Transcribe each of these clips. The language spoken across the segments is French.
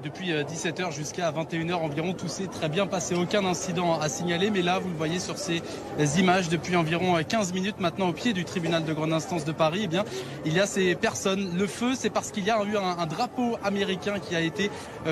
depuis 17h jusqu'à 21h environ. Tout s'est très bien passé, aucun incident à signaler. Mais là, vous le voyez sur ces images, depuis environ 15 minutes maintenant au pied du tribunal de grande instance de Paris, eh bien, il y a ces personnes. Le feu, c'est parce qu'il y a eu un drapeau américain qui a été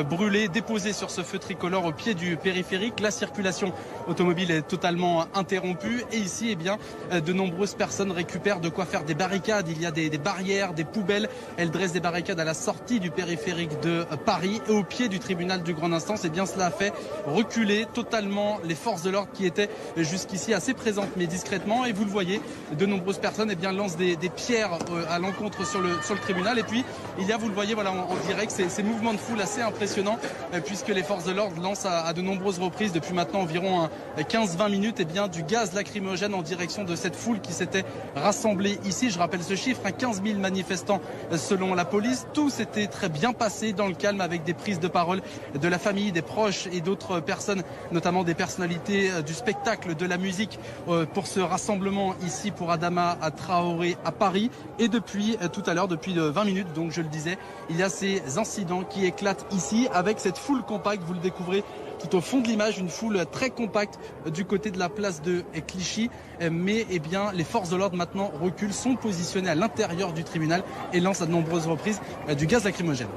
brûlé, déposé sur ce feu tricolore au pied du périphérique. La circulation automobile est totalement interrompue. Et ici, eh bien, de nombreuses personnes récupèrent de quoi faire des barricades. Il y a des barrières, des poubelles. Elles dressent des barricades à la sortie du périphérique de Paris et au pied du tribunal de grande instance. Et bien, cela a fait reculer totalement les forces de l'ordre qui étaient jusqu'ici assez présentes mais discrètement. Et vous le voyez, de nombreuses personnes eh bien, lancent des pierres à l'encontre sur le tribunal. Et puis, il y a, vous le voyez voilà, en direct, ces mouvements de foule assez impressionnants puisque les forces de l'ordre lancent à de nombreuses reprises depuis maintenant environ 15-20 minutes eh bien, du gaz lacrymogène en direction de cette foule qui s'était rassemblée ici. Je rappelle ce chiffre, 15 000 manifestants selon la police. Tout s'était très bien passé dans le calme avec des prises de parole de la famille, des proches et d'autres personnes, notamment des personnalités du spectacle, de la musique pour ce rassemblement ici pour Adama Traoré à Paris. Et depuis tout à l'heure, depuis 20 minutes, donc je le disais, il y a ces incidents qui éclatent ici avec cette foule compacte, vous le découvrez tout au fond de l'image, une foule très compacte du côté de la place de Clichy. Mais eh bien, les forces de l'ordre maintenant reculent, sont positionnées à l'intérieur du tribunal et lancent à de nombreuses reprises du gaz lacrymogène.